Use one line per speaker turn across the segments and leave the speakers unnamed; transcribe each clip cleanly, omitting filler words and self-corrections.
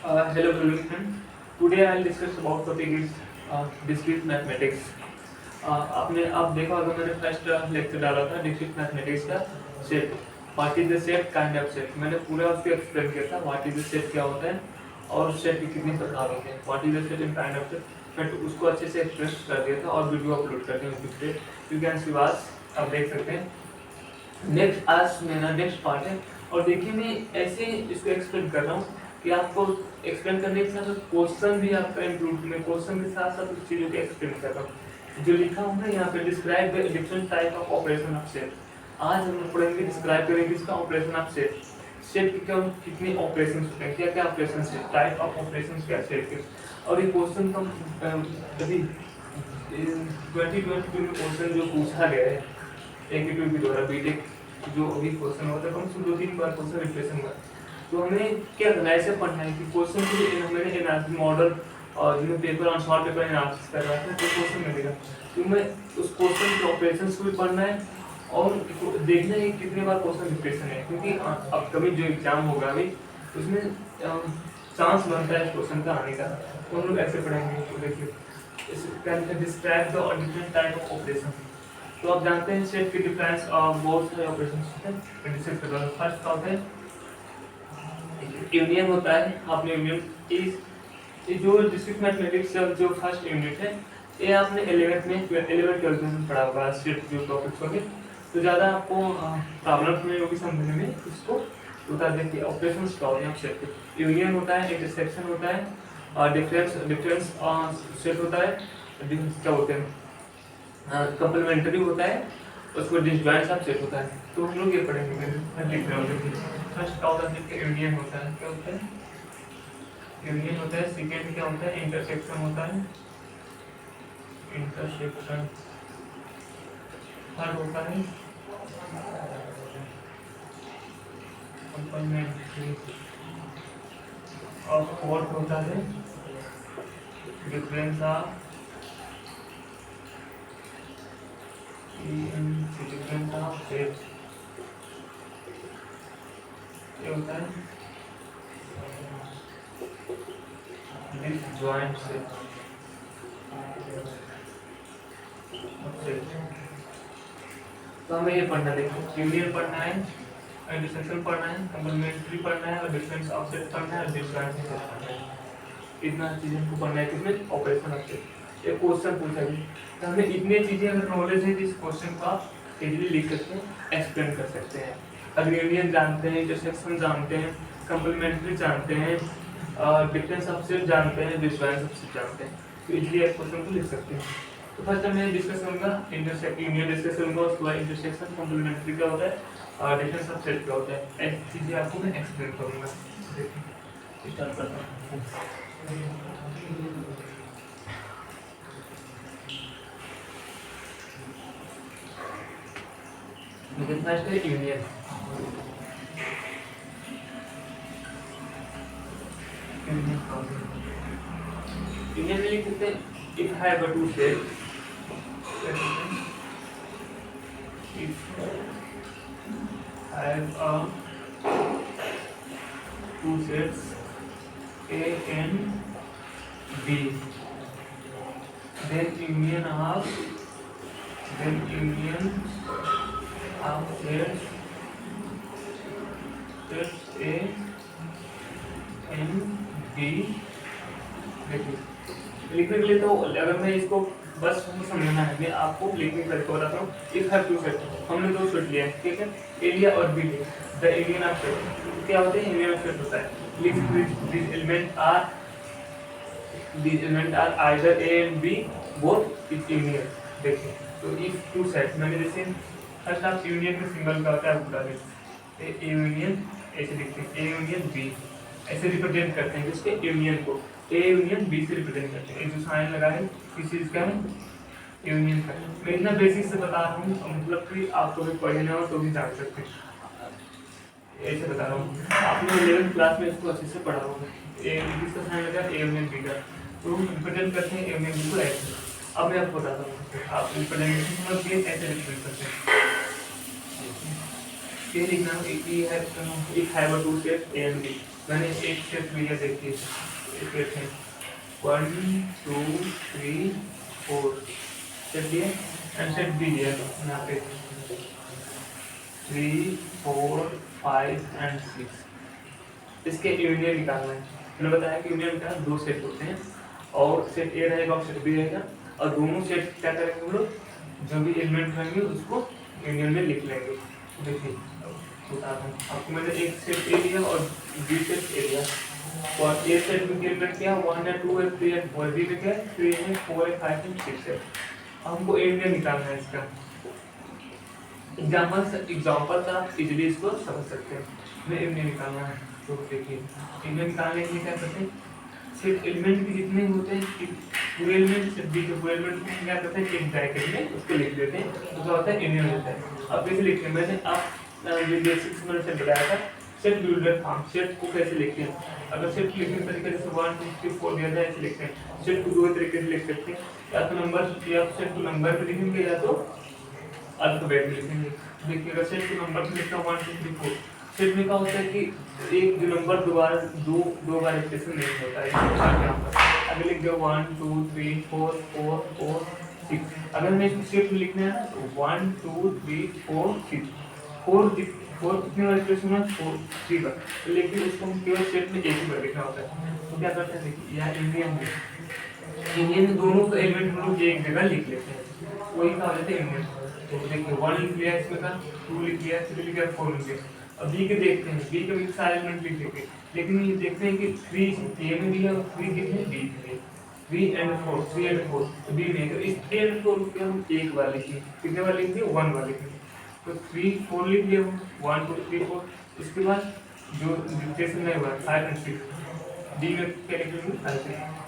Hello everyone. Today I'll discuss about topic is discrete mathematics. आपने अब देखा होगा मैंने फर्स्ट लेक्चर डाला था डिस्क्रीट मैथमेटिक्स का set. What is the set, kind of set. मैंने पूरा उसको एक्सप्लेन किया था व्हाट इज द सेट क्या होता है और सेट के कितने प्रकार होते हैं. What is the set and kind of set मैं तो उसको अच्छे से एक्सप्लेन कर दिया था और वीडियो अपलोड कर दिया यूट्यूब पे. यू कैन सी वाच, आप देख सकते हैं. नेक्स्ट आज मेरा नेक्स्ट पार्ट है और देखिए मैं ऐसे इसको एक्सप्लेन कर रहा हूँ कि आपको एक्सप्लेन करने के साथ क्वेश्चन भी आपका इंक्लूड, मैं क्वेश्चन के साथ साथ उस चीज़ों को एक्सप्लेन कर रहा हूँ. जो लिखा हूँ ना यहाँ पे, describe the different type of operation of set. आज हम पढ़ेंगे, डिस्क्राइब करेंगे इसका ऑपरेशन ऑफ सेट. सेट के क्या कितने ऑपरेशन होते हैं, क्या क्या ऑपरेशन है, टाइप ऑफ ऑपरेशन क्या सेट के. और ये क्वेश्चन का अभी 2022 में क्वेश्चन जो पूछा गया है एक के द्वारा बीटेक जो अभी क्वेश्चन होता है, कम से कम 2-3 बार क्वेश्चन रिप्लेसन हुआ. तो हमें क्या करना है, ऐसे पढ़ना है कि क्वेश्चन के लिए मैंने एनालिसिस मॉडल और जो paper on short paper analysis कर रहा था तो क्वेश्चन मिलेगा. तो मैं उस क्वेश्चन के ऑपरेशंस को भी पढ़ना है और देखना है कितने बार क्वेश्चन रिप्लेसन है, क्योंकि अपकमिंग जो एग्जाम होगा अभी उसमें चांस बनता है क्वेश्चन का आने का. तो हम लोग ऐसे पढ़ेंगे. तो देखिए, describe the different type of operation. तो आप जानते हैं सेट के डिफरेंस बहुत सारे ऑपरेशन होते हैं. फर्स्ट होता है यूनियन होता है. आपने यूनियन इस जो डिस्क्रीट मैथमेटिक्स का जो फर्स्ट यूनिट है ये आपने 11th में 11th में पढ़ा होगा. सेट जो टॉपिक्स होंगे तो ज़्यादा आपको प्रॉब्लम नहीं होगी समझने में. इसको बता देखिए ऑपरेशन क्या होते हैं सेट के. यूनियन होता है, इंटरसेक्शन होता है, डिफरेंस सेट होता है, क्या होते हैं कंप्लीमेंट्री होता है, उसको डिसजॉइंट सब सेट होता है. तो हम लोग ये पढ़ेंगे. लिख रहे होते हैं फर्स्ट ऑर्डर यूनियन होता है. क्या होता है यूनियन होता है. सेकेंड क्या होता है इंटरसेक्शन होता है. इंटरसेक्शन थर्ड होता है कंप्लीमेंट्री और फोर्थ होता है difference of difference of set. ये होता है डिसजॉइंट सेट. तो हमें ये पढ़ना, देखो यूनियन पढ़ना है, इंटरसेक्शन पढ़ना है, कंप्लीमेंट्री पढ़ना है और डिफरेंस ऑफ सेट पढ़ना है और डिसजॉइंट सेट पढ़ना है. इतना चीजें हमको पढ़ना है किसमें ऑपरेशन ऑफ सेट. एक क्वेश्चन पूछा गया तो हमें इतनी चीजें अगर नॉलेज है इस क्वेश्चन को आप इजीली लिख सकते हैं, एक्सप्लेन कर सकते हैं. अगर यूनियन जानते हैं, इंटरसेक्शन जानते हैं, कंप्लीमेंट्री जानते हैं, डिफरेंस ऑफ सेट जानते हैं, डिसजॉइंट ऑफ सेट जानते हैं तो इजीली एक क्वेश्चन को लिख सकते हैं. तो फर्स्ट मैं डिस्कस करूंगा यूनियन डिस्कस करूंगा, उसके बाद इंटरसेक्शन, कंप्लीमेंट्री क्या होता है और डिफरेंस ऑफ सेट क्या होता है. ऐसी चीजें आपको मैं एक्सप्लेन करूंगा. देखिए स्टार्ट करता हूँ. लेकिन फर्स्ट है यूनियन. यूनियन में लिख सकते हैं if have a two sets, if have a two sets A and B, then union of sets A and B. देखिए लिखने के लिए तो अगर मैं इसको बस हमको समझना है, मैं आपको लिखने का तरीका बताता हूँ. इफ हैव टू सेट, हमने दो सेट लिया है, ठीक है, ए लिया और बी लिया. द यूनियन ऑफ सेट क्या होते हैं, यूनियन ऑफ सेट होता है लिख this element are either A and B both is union. देखिए तो इफ टू सेट मैंने जैसे फर्स्ट आप यूनियन में सिंबल का होता है बता दें. ए यूनियन ऐसे लिखते हैं, ए यूनियन बी ऐसे रिप्रेजेंट करते हैं किसके यूनियन को. ए यूनियन बी से रिप्रेजेंट करते हैं. जो साइन लगा है किस चीज का है, यूनियन का. मैं इतना बेसिक से बता रहा हूँ मतलब कि आपको भी पढ़े ना हो तो भी जान सकते हैं. ऐसे बता रहा हूँ, आपने 11th क्लास में इसको अच्छे से पढ़ा होगा. ए किसका साइन लगा, ए यूनियन बी का, तो हम रिप्रेजेंट करते हैं ए यूनियन बी को ऐसे. अब मैं आपको बताता हूँ, आप रिप्रेजेंटेशन समझ के ऐसे रिप्रेजेंट करते हैं. ये लिखना है, if have to set A and B मैंने एक सेट लिया, देखिए सेट है 1 2 3 4 सेट लिया एंड सेट बी लिया यहाँ पे 3 4 5 एंड 6। इसके यूनियन निकालना है। मैंने बताया कि यूनियन का दो सेट होते हैं और सेट ए रहेगा और सेट बी रहेगा और दोनों सेट क्या करेंगे हम लोग, जो भी एलिमेंट रहेंगे उसको यूनियन में लिख लेंगे। देखिए बताता हूँ आपको, मैंने एक सेट ए लिया और बी सेट ए लिया और ए सेट में एलिमेंट क्या 1 है 2 है 3 है 4, बी में क्या 3 है 4 है 5 है 6 है। हमको यूनियन निकालना है इसका। एग्जाम्पल से आप इजीली इसको समझ सकते हैं। हमें यूनियन निकालना है तो देखिए यूनियन निकालने के लिए क्या करते हैं, सिर्फ एलिमेंट भी जितने होते हैं पूरे एलिमेंट सिर्फ बी के पूरे एलिमेंट को क्या करते हैं एक ब्रैकेट में उसको लिख देते हैं तो क्या होता है यूनियन होता है। अब कैसे लिखते हैं, मैंने आप ये बेसिक्स मैंने से बताया था सेट बिल्डर फॉर्म, सेट को कैसे लिखते हैं। अगर सेट लिखने के तरीके से 1 2 3 4 दिया जाए ऐसे लिखते हैं। सेट को दो तरीके से लिख सकते हैं, या तो नंबर या सेट को नंबर पे लिखेंगे या तो अल्फाबेट में लिखेंगे। देखिए अगर सेट को नंबर पे लिखता हूँ 1 2 3 4, सेट में क्या होता है कि एक जो नंबर दो बार रिपीटेशन नहीं होता है। अगर लिख दिया 1 2 3 4 4 4 6, अगर हमें इसको सेट में लिखना है ना तो 1 2 3 4 6 4 कितने बार रिपीटेशन है 4 3 बार, लेकिन इसको हम केवल सेट में एक ही बार लिखना होता है। तो क्या करते हैं देखिए यहाँ इंडियन में दोनों का एलिमेंट हम लोग एक जगह लिख लेते हैं, वही कहा जाता है इंडियन। तो देखिए 1 लिख लिया इसमें का, 2 लिख लिया, 3 लिख लिया, 4 लिख लिया। अब बी के देखते हैं, बी के भी सारे एलिमेंट लिख देंगे, लेकिन ये देखते हैं कि 3 ए में भी है और 3 कितने बी में है, 3 एंड 4 तो बी में है। तो इस 3 एंड 4 को हम एक बार लिखेंगे, कितने बार लिखेंगे 1 बार लिखेंगे। तो 3 4 लिख लिया 1 2 3 4, इसके बाद जो रिपीटेशन नहीं हुआ 5 एंड 6 डी में क्या लिखेंगे,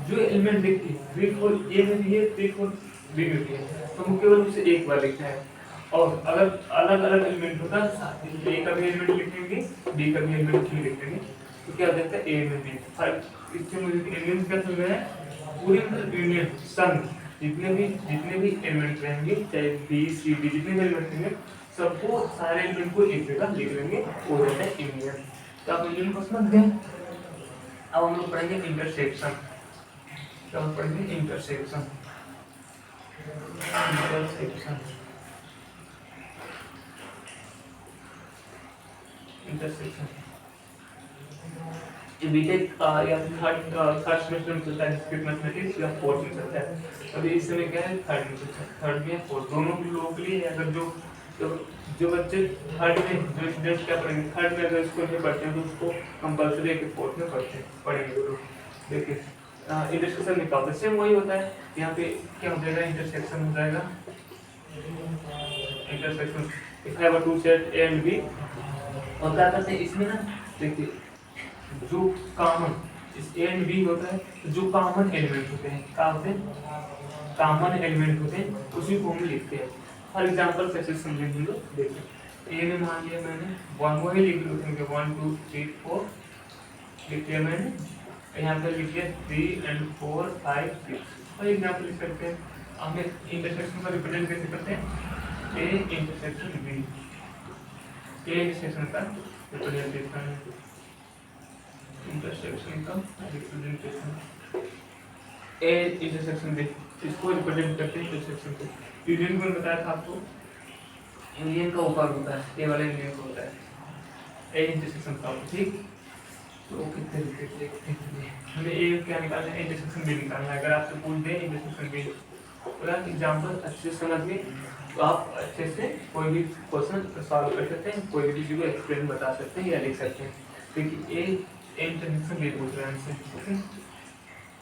जो एलिमेंट देखिए 3 4 ए में भी है 3 4 बी में भी है, तो हम केवल उसे एक बार लिखना है। और अगर अलग अलग एलिमेंट होता है ए का भी एलिमेंट लिखेंगे बी का भी एलिमेंट लिख देंगे तो क्या हो जाता है ए में बी। इससे मुझे एलिमेंट क्या समझ रहा है, पूरे यूनियन संघ जितने भी एलिमेंट रहेंगे चाहे बी सी डी जितने भी एलिमेंट रहेंगे सबको सारे एलिमेंट को एक जगह लिख लेंगे, हो जाता है यूनियन। तो आप यूनियन को समझ गए। अब हम लोग पढ़ेंगे इंटरसेक्शन। तो हम पढ़ेंगे इंटरसेक्शन। इंटरसेक्शन ये बीटेक या थर्ड सेमेस्टर में चलता है डिस्क्रीट मैथमेटिक्स या फोर्थ में चलता है। अभी इस समय क्या है थर्ड में चलता है, थर्ड में फोर्थ दोनों लोगों के लिए। अगर जो बच्चे थर्ड में जो स्टूडेंट्स क्या पढ़ेंगे थर्ड में अगर इसको नहीं पढ़ते हैं तो उसको कंपल्सरी है कि फोर्थ में पढ़ेंगे लोग। देखिए इंटरसेक्शन निकालते हैं सेम वही होता है। यहाँ पे क्या हो जाएगा इंटरसेक्शन हो जाएगा, intersection if I have to set A and B. और क्या करते हैं इसमें ना देखिए जो कॉमन इस ए एंड बी होता है जो कॉमन एलिमेंट होते हैं क्या होते हैं, कॉमन एलिमेंट होते हैं उसी को हम लिखते हैं। फॉर एग्जांपल कैसे समझेंगे हम लोग, देखिए ए में मान लिया मैंने 1 वही लिख लो 1 2 3 4 लिख लिया मैंने, यहाँ पे लिख लिया 3 एंड 4 5 6 और एग्जांपल लिख सकते हैं। हमें इंटरसेक्शन का रिप्रेजेंट कैसे करते हैं, A intersection B, A intersection का रिप्रेजेंटेशन, इंटरसेक्शन का रिप्रेजेंटेशन ए इंटरसेक्शन बी, इसको रिप्रेजेंट करते हैं इंटरसेक्शन को। यूनियन को बताया था आपको, यूनियन का ऊपर होता है ए वाला यूनियन होता है ए इंटरसेक्शन का, ठीक। तो कितने देखते हैं हमें ए क्या निकालना है, इंटरसेक्शन बी निकालना है। अगर आपसे पूछ दें इंटरसेक्शन बी पूरा एग्जांपल अच्छे से समझ गए तो आप अच्छे से कोई भी क्वेश्चन सॉल्व कर सकते हैं, कोई भी चीज़ को एक्सप्लेन बता सकते हैं या लिख सकते हैं। देखिए ए इंटरसेक्शन बी पूछ रहे हैं हमसे, ओके।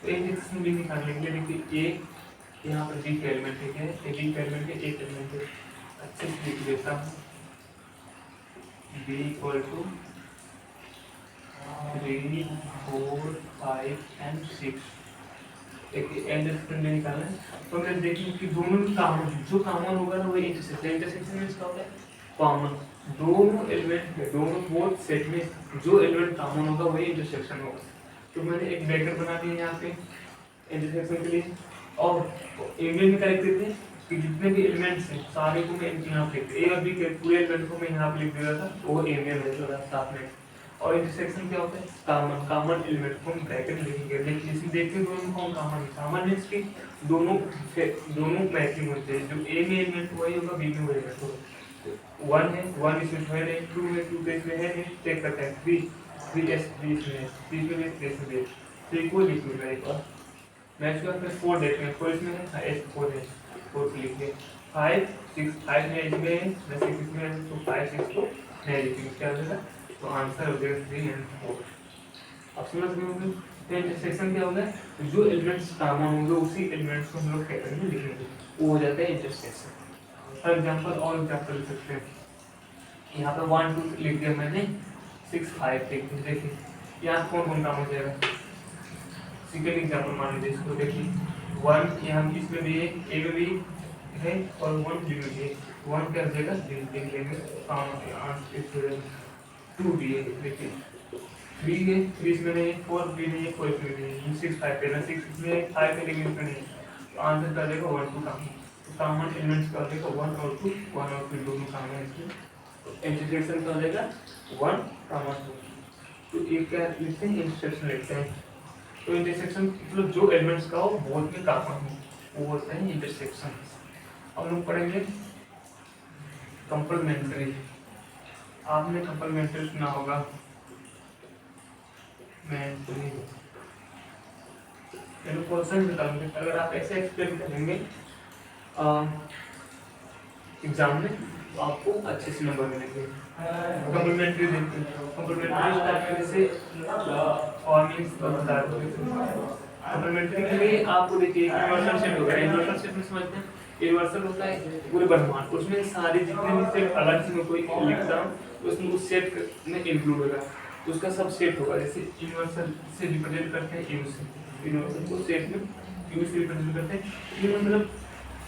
तो ए इंटरसेक्शन बी निकालने के लिए देखिए ए यहाँ पर बी का एलिमेंट है, ए बी का एलिमेंट है, एक एलिमेंट है, अच्छे से लिख देता हूँ बी इक्वल टू 3 4 5 एंड 6। एक इंटरसेक्शन में निकालना है तो मैं देखेंगे कि दोनों कॉमन जो कॉमन होगा ना वही इंटरसेक्शन। इंटरसेक्शन में इसका होता है कॉमन, दोनों एलिमेंट में दोनों बोथ सेट में जो एलिमेंट कॉमन होगा वही इंटरसेक्शन होगा। तो मैंने एक ब्रैकेट बना दिया यहाँ पे इंटरसेक्शन के लिए और यूनियन में क्या लिख देते हैं कि जितने भी एलिमेंट्स हैं सारे को मैं यहाँ पे लिखते ए और बी के पूरे एलिमेंट को मैं यहाँ पे लिख देता था वो यूनियन है थोड़ा साथ में। और इंटरसेक्शन क्या होता है, कॉमन एलिमेंट को हम ब्रैकेट में लिखेंगे। देखिए इसमें देखते हैं दोनों कौन कॉमन मीन्स की दोनों मैचिंग होते हैं, जो ए में एलिमेंट वही होगा, बी में वही एलिमेंट होगा। 1 है 1 इसमें है नहीं, 2 है 2 तो इसमें है नहीं, चेक करते हैं 3 इसमें है, 3 इसमें है, 3 इसमें है, तो इक्वल इक्वल है एक बार मैच का। फिर 4 देखते हैं, 4 इसमें है, हाँ 4 है, 4 लिख लिया। 5 6 5 में इसमें है, 6 इसमें है, तो 5 6 को नहीं लिखेंगे, क्या हो जाएगा, तो आंसर हो जाएगा 3 एंड 4। अब समझ गए होंगे। तो इंटरसेक्शन क्या होगा, जो एलिमेंट्स कॉमन होंगे उसी एलिमेंट्स को हम लोग कैटेगरी में लिखेंगे, वो हो जाता है इंटरसेक्शन। फॉर एग्जांपल और एग्जांपल लिख सकते हैं, यहाँ पे 1 2 लिख दिया मैंने, 6 5 लिख दिया। देखिए यहाँ कौन कौन काम हो जाएगा। सेकंड एग्जांपल मान लीजिए, इसको देखिए 1 यहाँ इसमें भी ए में भी है और 1 बी में भी है। 1 क्या हो जाएगा, लिख लेंगे, आंसर 2 बी है। देखिए 3 है, 3 इसमें नहीं है, 4 बी नहीं है, 4 इसमें नहीं है, 6 5 पे ना, 6 इसमें 5 है लेकिन इसमें नहीं है, तो आंसर क्या देगा 1 2 कॉमन। तो कॉमन एलिमेंट्स क्या देगा 1 और 2, 1 और 2 दोनों कॉमन है इसमें, तो इंटरसेक्शन क्या हो जाएगा 1 कॉमन 2। तो एक क्या लिखते हैं, इंटरसेक्शन लिखते हैं। तो इंटरसेक्शन मतलब जो एलिमेंट्स का हो बोथ में कॉमन हो, वो होता है इंटरसेक्शन। अब लोग पढ़ेंगे कंप्लीमेंट्री। आपने कंप्लीमेंट्री सुना होगा, क्वेश्चन निकालेंगे, अगर आप ऐसे एक्सप्लेन करेंगे एग्जाम में तो आपको अच्छे से नंबर मिलेंगे। कंप्लीमेंट्री देखते हैं, कंप्लीमेंट्री स्टार्ट करने से फॉर्मिंग्स बता दो। कंप्लीमेंट्री के लिए आपको देखिए यूनिवर्सल सेट होगा, यूनिवर्सल सेट में समझते हैं, यूनिवर्सल होता है पूरे ब्रह्मांड, उसमें सारे जितने भी सेट अलग से मैं कोई लिखता हूँ उसमें उस सेट में इंक्लूड होगा, तो उसका सब सेट होगा। जैसे यूनिवर्सल से रिप्रेजेंट करते हैं यू से, यूनिवर्सल को सेट में यू से रिप्रेजेंट करते हैं, ये मतलब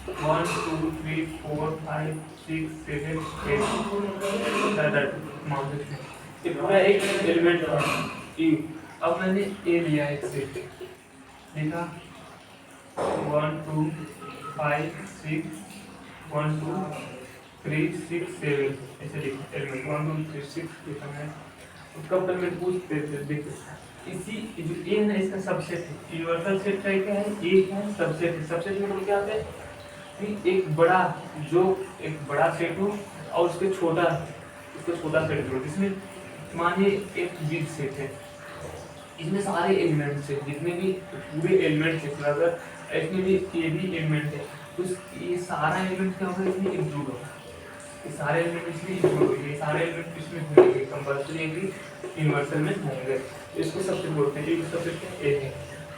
1 2 3 4 5 6 7 8 मान सकते हैं, ये पूरा एक एलिमेंट है यू। अब मैंने ए लिया एक सेट, देखा 1 2 5 6 1 2 3 6 7 ऐसे लिखा, एलिमेंट 1 2 3 6 लिखा है। कंप्लीमेंट पूछते थे, देखो इसी जो ए है इसका सबसेट है, यूनिवर्सल सेट का क्या है, ए है सबसेट है। सबसेट मतलब क्या होता है कि एक बड़ा सेट हो और उसके छोटा सेट हो, जिसमें मानिए एक बिग सेट है, इसमें सारे एलिमेंट्स है, जितने भी पूरे एलिमेंट्स है, अगर इसमें भी ये भी एलिमेंट है तो ये सारा एलिमेंट क्या होगा, इसमें इंक्लूड होगा, ये सारे एलिमेंट इसमें इंक्लूड होंगे, ये सारे एलिमेंट इसमें होंगे, कंपल्सरी भी यूनिवर्सल में होंगे। इसको सबसेट बोलते हैं, एक सबसेट क्या ए है।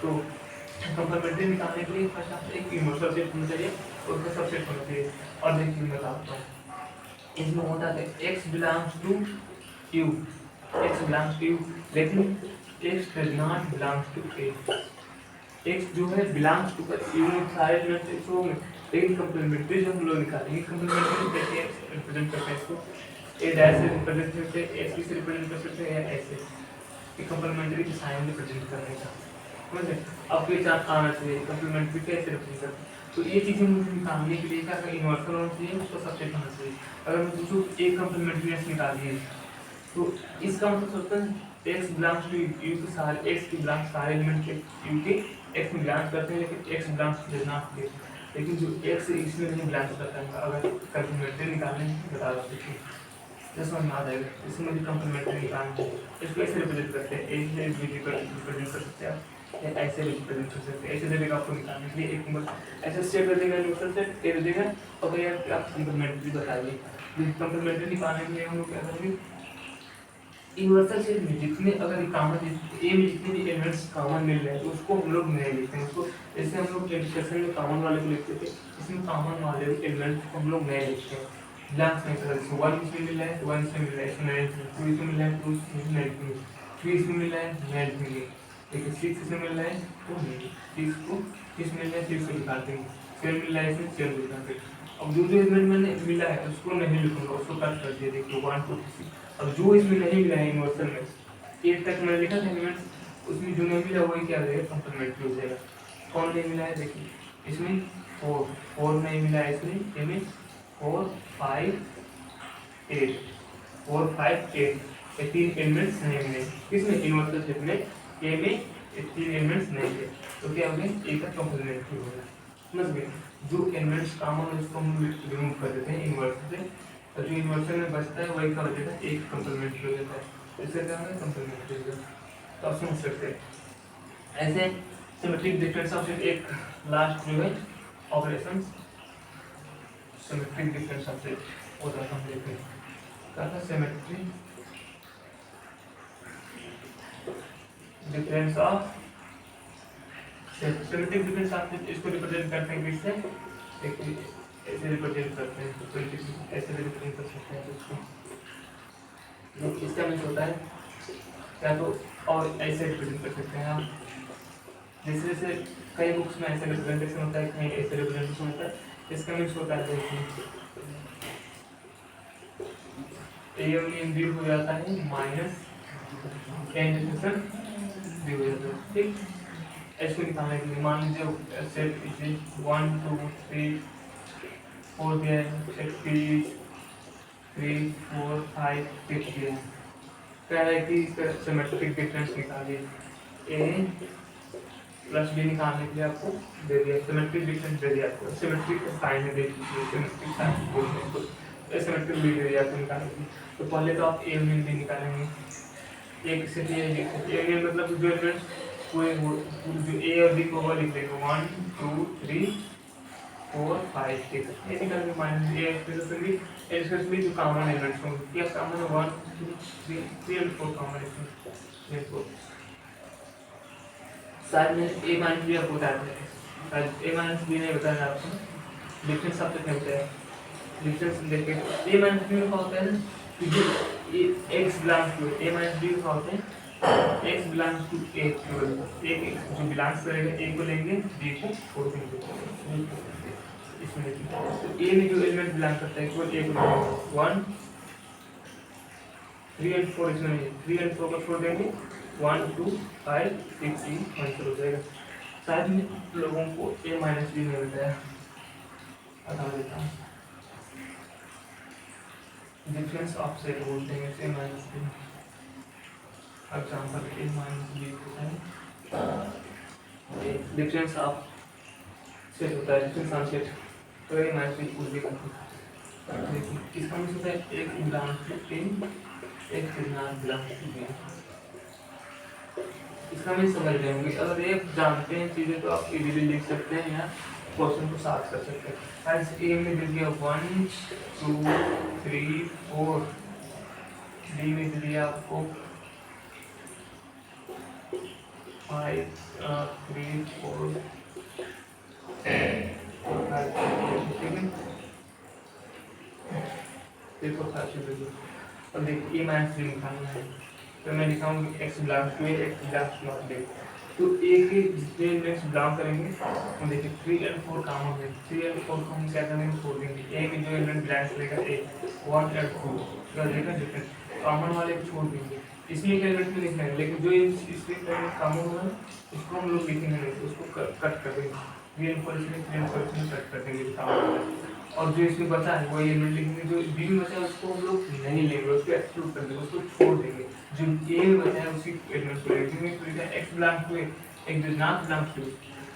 तो कंप्लीमेंट्री निकालने के लिए फर्स्ट आपको एक यूनिवर्सल सेट होना चाहिए और उसका सबसेट होना चाहिए। और देखिए मैं बताता हूँ, इसमें होता है x belongs to q, x belongs to q, लेकिन x does not belongs to a। x जो है बिलोंग्स टू q में सारे एलिमेंट्स होंगे, लेकिन कंप्लीमेंट्री जो हम लोग निकालेंगे, कंप्लीमेंट्री कैसे रिप्रेजेंट करते हैं इसको, a डैश से रिप्रेजेंट करते हैं, a से रिप्रेजेंट कर सकते हैं, या ऐसे ये कंप्लीमेंट्री की साइन रिप्रेजेंट करने का, समझे। अब पहचान आना चाहिए कंप्लीमेंट्री कैसे रिप्रेजेंट करते हैं। तो ये चीज़ें मुझे निकालने के लिए क्या यूनिवर्सल होना चाहिए, उसको सबसेट होना चाहिए। अगर मैं पूछूँ एक कंप्लीमेंट्रीनेस निकालिए, तो इसका मतलब सोचते हैं x बिलोंग्स टू यू के सारे x के बिलोंग्स सारे एलिमेंट यू के x में बिलोंग करते हैं, लेकिन x belongs to does not के, लेकिन जो x इसमें नहीं बिलोंग करता है, अगर कंप्लीमेंट्री निकालने बता दो देखिए जैसे समझ में आ जाएगा। इसमें मुझे कंप्लीमेंट्री निकालना है, इसको ऐसे रिप्रेजेंट करते हैं, ए से रिप्रेजेंट कर सकते हैं आप, ऐसे रिप्रेजेंट कर सकते हैं, ऐसे दे देगा आपको निकालने के लिए एक नंबर ऐसे स्टेप कर देगा, न्यूट्रल सेट ए दे देगा और भैया आप कंप्लीमेंट्री बताइए। कंप्लीमेंट्री निकालने के लिए हम लोग क्या करेंगे, यूनिवर्सल सेट में जितने अगर कॉमन ए में जितने भी एलिमेंट्स कॉमन मिल रहे हैं तो उसको हम लोग नहीं लिखते हैं, उसको जैसे हम लोग इंटरसेक्शन में कॉमन वाले को लिखते थे, इसमें कॉमन वाले एलिमेंट्स को हम लोग नहीं लिखते हैं, ब्लैंक्स नहीं कर सकते। 1 इसमें मिल रहा है, 1 इसमें मिल रहा है, इसमें नहीं, 2 इसमें मिल रहा है, 2 इसमें नहीं लिखेंगे, 3 इसमें मिल रहा है, नहीं लिखेंगे, ठीक है, 6 इसमें मिल रहा है तो नहीं, 6 को 6 मिल रहा है, 6 को निकाल देंगे, 7 मिल रहा है इसमें 7 निकाल देंगे। अब जो जो एलिमेंट मैंने मिला है उसको नहीं लिखूंगा, उसको कट कर दिया, देखिए 1 2 3। अब जो इसमें नहीं मिला है यूनिवर्सल में 8 तक मैंने लिखा था एलिमेंट्स, उसमें जो नहीं मिला वही क्या हो जाएगा, कंप्लीमेंट्री हो जाएगा। कौन नहीं मिला है देखिए, इसमें 4 नहीं मिला है, इसमें 4 5 8 4 5 8 ये 3 एलिमेंट्स नहीं मिले किसमें, इन्वर्स सेट में ए में ये 3 एलिमेंट्स नहीं थे, तो क्या हो गया, ए का कंप्लीमेंट्री हो गया। समझ गए, जो एलिमेंट्स कॉमन है उसको हम रिमूव कर देते हैं इन्वर्स से, और जो इन्वर्स में बचता है वही क्या हो जाता है, एक कंप्लीमेंट्री हो जाता है, इससे क्या होगा, कंप्लीमेंट्री हो जाता है। तो आप समझ सकते हैं ऐसे सिमेट्रिक डिफरेंस ऑफ सेट। एक लास्ट जो है operation symmetric difference of set होता है, हम देखते हैं क्या था, symmetric difference of set. Symmetric difference of set इसको रिप्रेजेंट करते हैं किससे, एक ऐसे रिप्रेजेंट करते हैं, तो ऐसे रिप्रेजेंट कर सकते हैं इसको, जो इसका मीन्स होता है या तो और ऐसे रिप्रेजेंट कर सकते हैं आप, जैसे जैसे कई बुक्स में ऐसे रिप्रेजेंटेशन होता है, कहीं ऐसे रिप्रेजेंटेशन होता है, इसका मीन्स होता है ए यूनियन बी हो जाता है माइनस एन डिफरेंशियल बी हो जाता है, ठीक। इसको निकालने के लिए मान लीजिए सेट इसे 1 2 3 4 दिया है, 3 4 5 6 दिया है, कह रहा है कि इसका सिमेट्रिक डिफरेंस निकालिए, ए प्लस बी निकालने के लिए आपको दे दिया, सिमेट्रिक डिफरेंस दे दिया आपको, सिमेट्रिक का साइन है देख लीजिए, सिमेट्रिक साइन बोलते हैं तो सिमेट्रिक बी दे दिया आपको निकालने के लिए। तो पहले तो आप ए यूनियन बी निकालेंगे, एक से ए यूनियन मतलब जो एलिमेंट्स पूरे जो ए और बी को वो लिख देंगे 1 2 3 4 5 6, ये निकाल के माइनस ए एक्सप्रेशन भी जो कॉमन एलिमेंट्स होंगे, क्या कॉमन है 1 2 3 और 4 कॉमन है, इसको शायद मैं ए माइनस बी आपको बता दें, शायद ए माइनस बी नहीं बताया आपको, डिफरेंस सब तक नहीं बताया, डिफरेंस देखिए ए माइनस बी का होता है ना कि जो x belongs to A minus B का होता है एक्स बिलोंग्स टू ए, एक जो बिलोंग्स करेगा ए को लेंगे बी को छोड़ देंगे, इसमें देखिए तो ए में जो एलिमेंट बिलोंग करता है केवल ए को लेंगे 1 3 और 4, इसमें 3 और 4 को छोड़ देंगे 1 2 5 6 आंसर हो जाएगा। शायद में लोगों को ए माइनस बी नहीं बताया, बता देता हूँ, डिफरेंस ऑफ सेट बोलते हैं ए माइनस बी, एग्जांपल ए माइनस बी होता है, डिफरेंस ऑफ सेट होता है, डिफरेंस ऑफ सेट, तो ए माइनस बी पूछ भी करते हैं, देखिए इसका मतलब होता है एक बिलोंग्स टू ए, एक बिलोंग्स टू बी, इसका मैं समझ जाएंगे, अगर ये जानते हैं चीजें तो आप इजीली लिख सकते हैं या क्वेश्चन को सॉल्व कर सकते हैं। आज ए में दे दिया 1 2 3 4, बी में दे दिया आपको 5 3 4 देखो अब देखिए ए माइनस बी निकालना है, तो मैं लिखाऊंगी x belongs to A, x belongs to not A, तो ए के जितने एलिमेंट्स बिलोंग करेंगे हम देखिए 3 और 4 कॉमन है, 3 और 4 को हम क्या करेंगे, छोड़ देंगे, ए में जो एलिमेंट बिलोंग्स करेगा ए 1 और 2 क्या देगा डिफरेंस, कॉमन वाले को छोड़ देंगे, इसमें एक एलिमेंट में लिखना है, लेकिन जो इसमें कॉमन होगा इसको हम लोग लिखेंगे नहीं, उसको कट कर देंगे, कट कर देंगे, और जो इसमें बचा है वो एलिमेंट लिखेंगे, जो बी में बचा है उसको हम लोग नहीं लेंगे, उसको एक्सक्लूड कर देंगे, उसको छोड़ देंगे, जो ए में बचा है उसी एलिमेंट को लेंगे, क्योंकि एक्स बिलोंग्स टू ए, एक जो नॉट बिलोंग्स टू,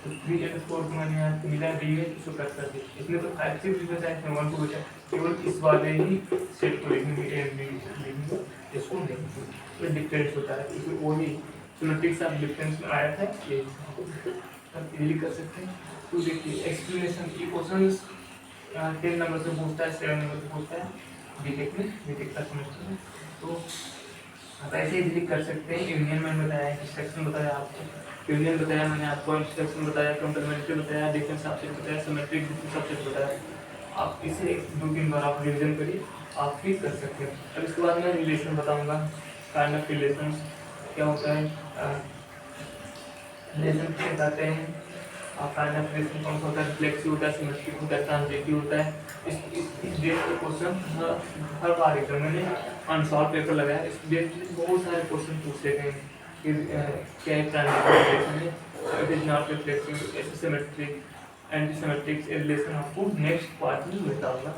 तो 3 और 4 को मैंने यहाँ मिला डी है, इसको कट कर दिया, इसमें तो 5 6 भी बचा है, इसमें 1 2 बचा है, केवल इस वाले ही सेट को लिखेंगे, ए बी लिखेंगे, इसको नहीं, तो डिफरेंस होता है, इसमें वही सिमेट्रिक ऑफ डिफरेंस में आया था, ये अब इजीली कर सकते हैं। तो देखिए एक्सप्लेनेशन की क्वेश्चंस 10 नंबर से पूछता है, 7 नंबर से पूछता है, बीटेक में, बीटेक का सेमेस्टर में, तो आप ऐसे इजीली कर सकते हैं। यूनियन मैंने बताया, इंस्ट्रक्शन बताया आपको, यूनियन बताया मैंने आपको, इंस्ट्रक्शन बताया, कंप्लीमेंट्री बताया, डिफरेंस ऑफ सेट बताया, सिमेट्रिक डिफरेंस ऑफ सेट बताया, आप इसे 2-3 बार आप रिवीजन करिए, आप भी कर सकते हैं। अब इसके बाद मैं रिलेशन बताऊँगा, काइंड ऑफ रिलेशन क्या होता है, रिलेशन क्या कहते हैं, काइंड ऑफ रिलेशन कौन सा होता है, रिफ्लेक्सिव होता है, सिमेट्रिक होता है, ट्रांजिटिव होता है। इस डेट के क्वेश्चन हर बार एग्जाम में अनसॉल्व पेपर लगाया, इस डेट में बहुत सारे क्वेश्चन पूछे गए कि क्या ट्रांजिटिव रिलेशन है, it is not reflexive, symmetric, anti symmetric relation आपको नेक्स्ट पार्ट में बताऊंगा।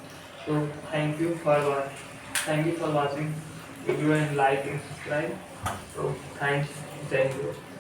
तो thank you for watching. Video and like and subscribe. तो थैंक्स, जय हिंद।